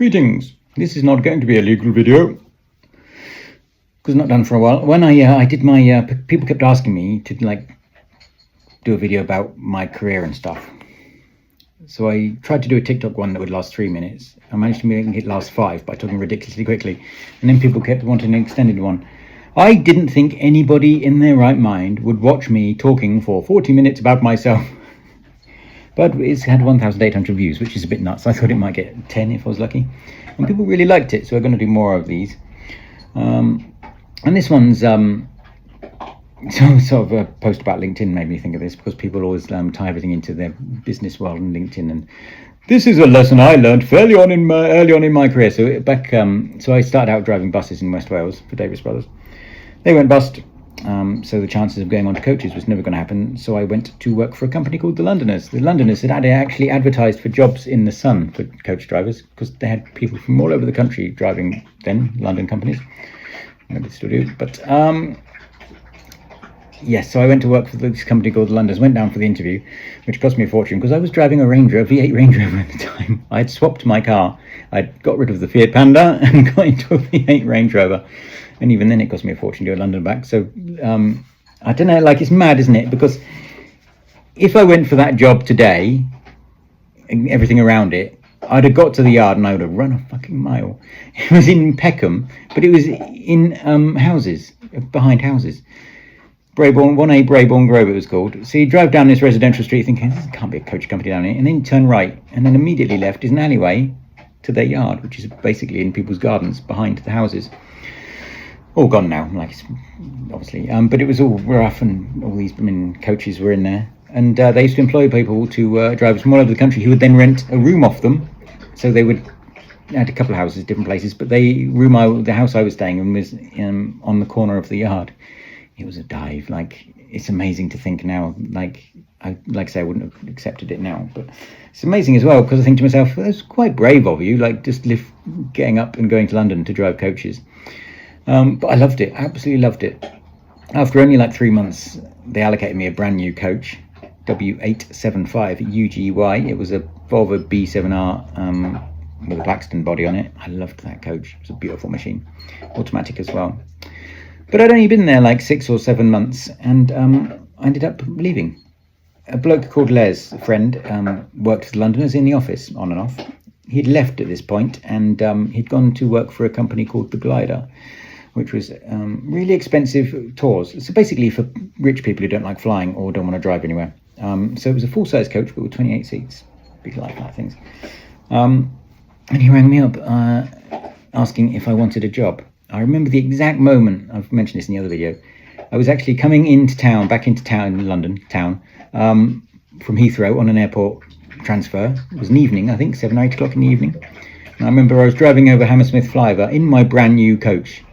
Greetings. This is not going to be a legal video because not done for a while. When I did my people kept asking me to do a video about my career and stuff. So I tried to do a TikTok one that would last 3 minutes. I managed to make it last 5 by talking ridiculously quickly, and then people kept wanting an extended one. I didn't think anybody in their right mind would watch me talking for 40 minutes about myself. But it's had 1,800 views, which is a bit nuts. I thought it might get 10 if I was lucky. And people really liked it, so we're going to do more of these. And this one's sort of a post about LinkedIn made me think of this, because people always tie everything into their business world and LinkedIn. And this is a lesson I learned early on in my career. So so I started out driving buses in West Wales for Davis Brothers. They went bust. So the chances of going on to coaches was never going to happen. So I went to work for a company called The Londoners. The Londoners had actually advertised for jobs in the Sun for coach drivers, because they had people from all over the country driving then, London companies. Maybe they still do. But yes, so I went to work for this company called The Londoners, went down for the interview, which cost me a fortune because I was driving a V8 Range Rover at the time. I had swapped my car. I'd got rid of the Fiat Panda and got into a V8 Range Rover. And even then it cost me a fortune to go to London back. So I don't know, it's mad, isn't it? Because if I went for that job today, and everything around it, I'd have got to the yard and I would have run a fucking mile. It was in Peckham, but it was in houses, behind houses. Brayborn, 1A Brayborn Grove it was called. So you drive down this residential street thinking, this can't be a coach company down here. And then you turn right, and then immediately left is an alleyway to their yard, which is basically in people's gardens behind the houses. All gone now, obviously. But it was all rough, and all these coaches were in there. And they used to employ people to drive from all over the country who would then rent a room off them. So they had a couple of houses, different places, but the house I was staying in was on the corner of the yard. It was a dive. It's amazing to think now. I say I wouldn't have accepted it now, but it's amazing as well, because I think to myself, that's quite brave of you. Getting up and going to London to drive coaches. But I loved it, absolutely loved it. After only 3 months, they allocated me a brand new coach, W875 UGY. It was a Volvo B7R with a Blackstone body on it. I loved that coach. It was a beautiful machine, automatic as well. But I'd only been there 6 or 7 months, and I ended up leaving. A bloke called Les, a friend, worked for the Londoners in the office, on and off. He'd left at this point, and he'd gone to work for a company called The Glider, which was really expensive tours. So basically for rich people who don't like flying or don't want to drive anywhere. So it was a full-size coach, but with 28 seats. Big like things. And he rang me up asking if I wanted a job. I remember the exact moment, I've mentioned this in the other video, I was actually coming back into town in London, from Heathrow on an airport transfer. It was an evening, I think, 7 or 8 o'clock in the evening. And I remember I was driving over Hammersmith flyover in my brand new coach,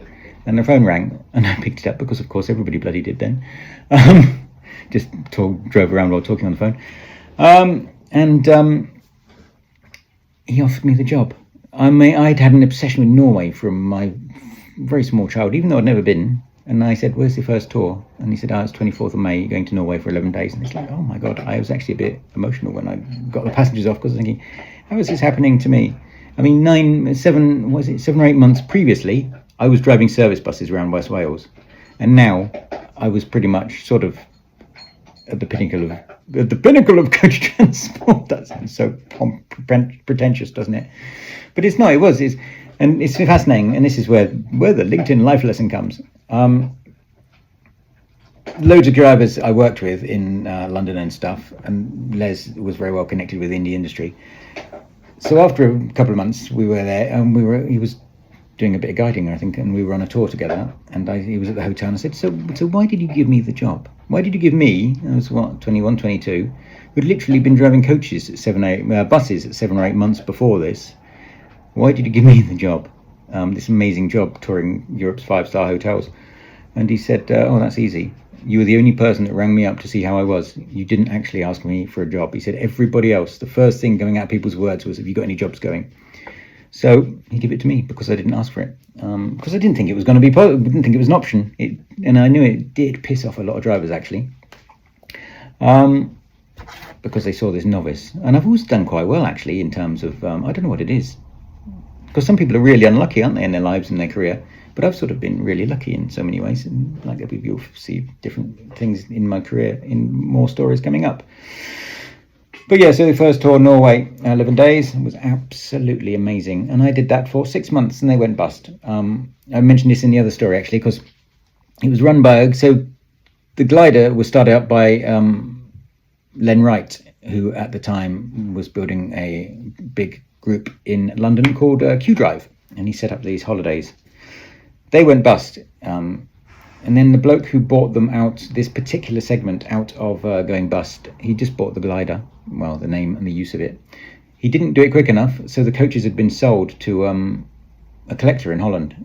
and the phone rang, and I picked it up because, of course, everybody bloody did then. Drove around while talking on the phone. He offered me the job. I'd had an obsession with Norway from my very small child, even though I'd never been. And I said, where's the first tour? And he said, it's 24th of May, going to Norway for 11 days. And it's oh my God, I was actually a bit emotional when I got the passengers off, because I was thinking, how is this happening to me? I mean, 7 or 8 months previously, I was driving service buses around West Wales. And now I was pretty much sort of at the pinnacle of coach transport. That sounds so pretentious, doesn't it? But it's not, and it's fascinating. And this is where the LinkedIn life lesson comes. Loads of drivers I worked with in London and stuff, and Les was very well connected with the indie industry. So after a couple of months, we were there, and he was doing a bit of guiding, I think, and we were on a tour together. And he was at the hotel, and I said, so why did you give me the job? Why did you give me? I was 21, 22, who'd literally been driving coaches at buses at 7 or 8 months before this. Why did you give me the job? This amazing job touring Europe's 5-star hotels. And he said, that's easy. You were the only person that rang me up to see how I was. You didn't actually ask me for a job. He said, everybody else, the first thing going out of people's words was, have you got any jobs going? So he gave it to me because I didn't ask for it. Because I didn't think it was going to be, didn't think it was an option. And I knew it did piss off a lot of drivers, actually. Because they saw this novice. And I've always done quite well, actually, in terms of, I don't know what it is. Because some people are really unlucky, aren't they, in their lives and their career? But I've sort of been really lucky in so many ways, and like you'll see different things in my career in more stories coming up. But yeah, so the first tour, Norway, 11 days, was absolutely amazing. And I did that for 6 months and they went bust. I mentioned this in the other story, actually, because it was run by, so the glider was started up by Len Wright, who at the time was building a big group in London called Q Drive. And he set up these holidays. They went bust. And then the bloke who bought them out, this particular segment out of going bust, he just bought the glider, well, the name and the use of it. He didn't do it quick enough, so the coaches had been sold to a collector in Holland.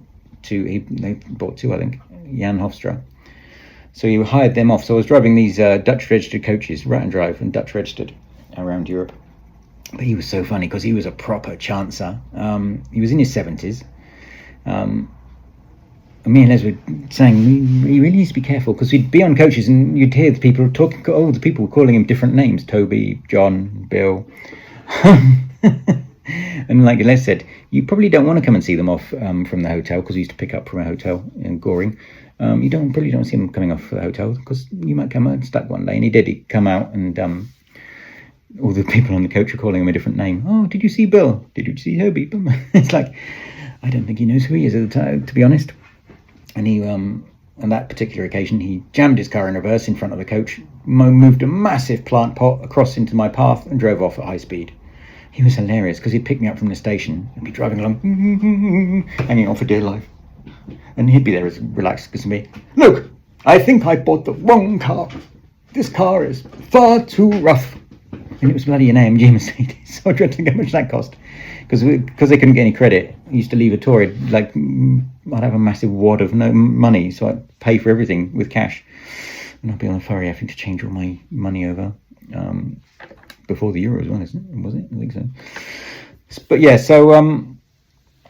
They bought two, I think, Jan Hofstra. So he hired them off. So I was driving these Dutch registered coaches, Rat and Drive and Dutch registered, around Europe. But he was so funny because he was a proper chancer. He was in his 70s. Me and Les were saying he really needs to be careful, because we'd be on coaches and you'd hear the people talking. Oh, the people were calling him different names: Toby, John, Bill. And like Les said, you probably don't want to come and see them off from the hotel, because we used to pick up from a hotel in Goring. You probably don't see them coming off the hotel, because you might come unstuck one day. And he did. He'd come out and all the people on the coach were calling him a different name. Oh, did you see Bill? Did you see Toby? It's like, I don't think he knows who he is at the time, to be honest. And he, on that particular occasion, he jammed his car in reverse in front of the coach, moved a massive plant pot across into my path and drove off at high speed. He was hilarious, because he'd pick me up from the station and be driving along, hanging on for dear life. And he'd be there as relaxed as me. Look, I think I bought the wrong car. This car is far too rough. And it was bloody an AMG Mercedes, so I dread to think how much that cost. Because they couldn't get any credit, I used to leave a tour, I'd have a massive wad of no money, so I'd pay for everything with cash. And I'd be on a ferry having to change all my money over before the euro as well, isn't it? Was it? I think so. But yeah, so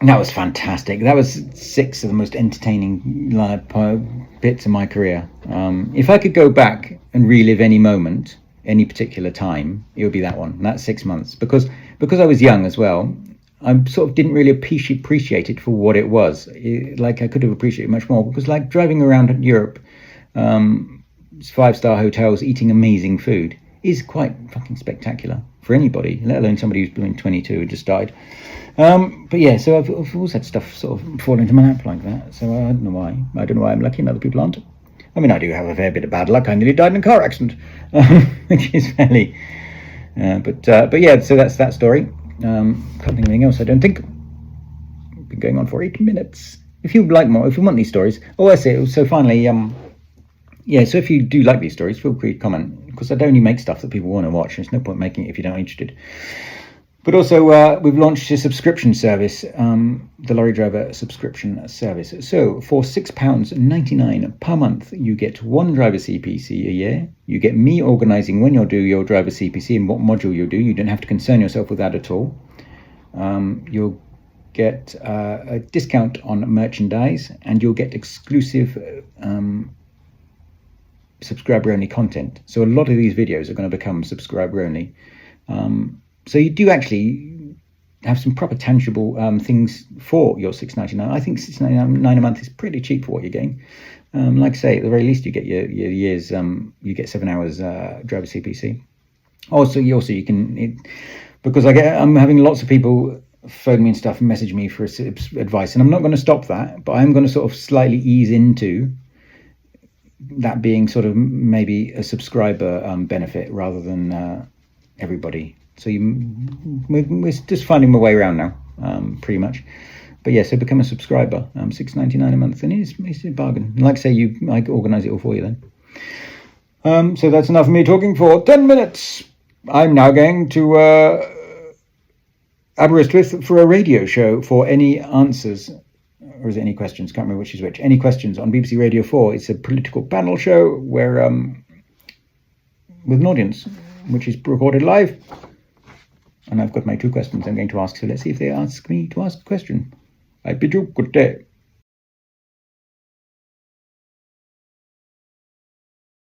that was fantastic. That was 6 of the most entertaining bits of my career. If I could go back and relive any moment, any particular time, it would be that one. That's 6 months, because I was young as well. I sort of didn't really appreciate it for what it was. I could have appreciated it much more, because like driving around Europe, 5-star hotels, eating amazing food is quite fucking spectacular for anybody, let alone somebody who's been 22 and just died. But yeah, so I've always had stuff sort of fall into my lap like that. So I don't know why. I don't know why I'm lucky and other people aren't. I mean, I do have a fair bit of bad luck. I nearly died in a car accident, which is fairly. But yeah, so that's that story. Can't think of anything else, I don't think. Been going on for 8 minutes. If you like more, if you want these stories, I say. So finally, yeah. So if you do like these stories, feel free to comment, because I'd only make stuff that people want to watch. There's no point making it if you're not interested. But also, we've launched a subscription service, the Lorry Driver subscription service. So for £6.99 per month, you get one driver CPC a year. You get me organising when you'll do your driver CPC and what module you'll do. You don't have to concern yourself with that at all. You'll get a discount on merchandise, and you'll get exclusive subscriber-only content. So a lot of these videos are going to become subscriber-only. So you do actually have some proper tangible things for your $6.99. I think $6.99 a month is pretty cheap for what you're getting. Like I say, at the very least, you get your years. You get 7 hours driver CPC. Also, you can, because I'm having lots of people phone me and stuff and message me for advice, and I'm not going to stop that, but I'm going to sort of slightly ease into that being sort of maybe a subscriber benefit rather than everybody. So we're just finding my way around now, pretty much. But yeah, so become a subscriber, $6.99 a month, and it's a bargain. And like I say, I organise it all for you then. So that's enough of me talking for 10 minutes. I'm now going to Aberystwyth for a radio show for any answers, or is it any questions? Can't remember which is which. Any questions on BBC Radio 4. It's a political panel show where with an audience, which is recorded live. And I've got my 2 questions I'm going to ask, so let's see if they ask me to ask a question. I bid you good day.